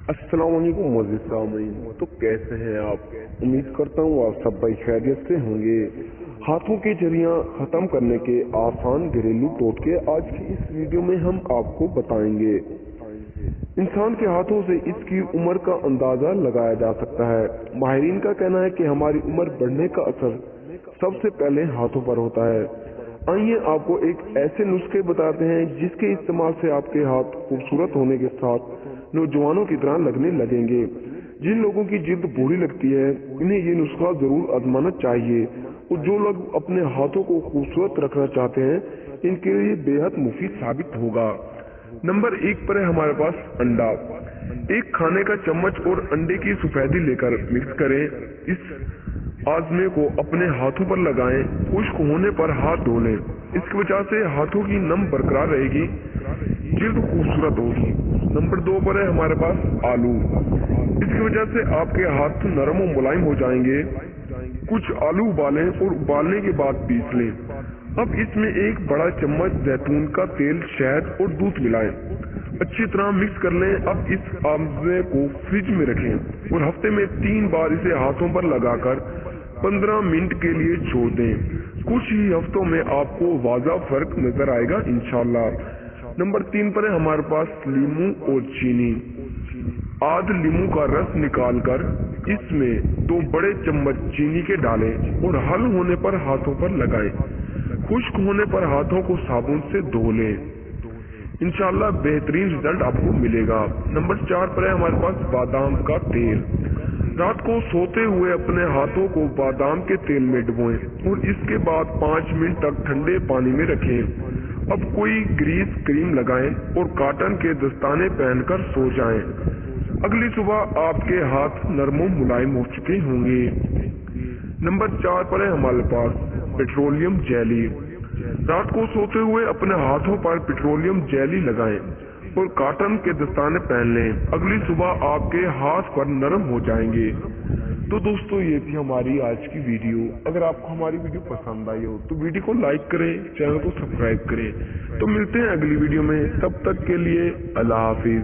अस्सलाम वालेकुम मोअज़्ज़िज़ सामीन। तो कैसे हैं आप? उम्मीद करता हूँ आप सब भाई खैरियत से होंगे। हाथों की झुर्रियाँ खत्म करने के आसान घरेलू टोटके आज की इस वीडियो में हम आपको बताएंगे। इंसान के हाथों से इसकी उम्र का अंदाजा लगाया जा सकता है। माहिरीन का कहना है कि हमारी उम्र बढ़ने का असर सबसे पहले हाथों पर होता है। आइए आपको एक ऐसे नुस्खे बताते हैं जिसके इस्तेमाल से आपके हाथ खूबसूरत होने के साथ नौजवानों की तरह लगने लगेंगे। जिन लोगों की जिल्द बूढ़ी लगती है इन्हें ये नुस्खा जरूर आजमाना चाहिए, और जो लोग अपने हाथों को खूबसूरत रखना चाहते हैं इनके लिए बेहद मुफीद साबित होगा। नंबर 1 पर है हमारे पास अंडा। एक खाने का चम्मच और अंडे की सफेदी लेकर मिक्स करें। इस आजमे को अपने हाथों पर लगाएं। खुश्क होने पर हाथ धो लें। इसकी वजह से हाथों की नम बरकरार रहेगी, जिल्द खूबसूरत होगी। नंबर 2 पर है हमारे पास आलू। इसकी वजह से आपके हाथ नरम और मुलायम हो जाएंगे। कुछ आलू उबालें और उबालने के बाद पीस लें। अब इसमें एक बड़ा चम्मच जैतून का तेल, शहद और दूध मिलाएं। अच्छी तरह मिक्स कर लें। अब इस आमले को फ्रिज में रखें और हफ्ते में 3 बार इसे हाथों पर लगाकर 15 मिनट के लिए छोड़ दें। कुछ ही हफ्तों में आपको वाज़ा फर्क नजर आएगा इंशाल्लाह। नंबर 3 पर है हमारे पास लीमू और चीनी। आध लीमू का रस निकालकर इसमें 2 बड़े चम्मच चीनी के डालें और हल होने पर हाथों पर लगाएं। खुश्क होने पर हाथों को साबुन से धो लें। इंशाल्लाह बेहतरीन रिजल्ट आपको मिलेगा। नंबर 4 पर है हमारे पास बादाम का तेल। रात को सोते हुए अपने हाथों को बादाम के तेल में डुबोएं और इसके बाद 5 मिनट तक ठंडे पानी में रखें। अब कोई ग्रीस क्रीम लगाएं और कॉटन के दस्ताने पहनकर सो जाएं। अगली सुबह आपके हाथ नरम मुलायम हो चुके होंगे। नंबर 4 पर है हमारे पास पेट्रोलियम जेली। रात को सोते हुए अपने हाथों पर पेट्रोलियम जेली लगाएं और कॉटन के दस्ताने पहन लें। अगली सुबह आपके हाथ पर नरम हो जाएंगे। तो दोस्तों ये थी हमारी आज की वीडियो। अगर आपको हमारी वीडियो पसंद आई हो तो वीडियो को लाइक करें, चैनल को सब्सक्राइब करें। तो मिलते हैं अगली वीडियो में, तब तक के लिए अल्लाह हाफिज।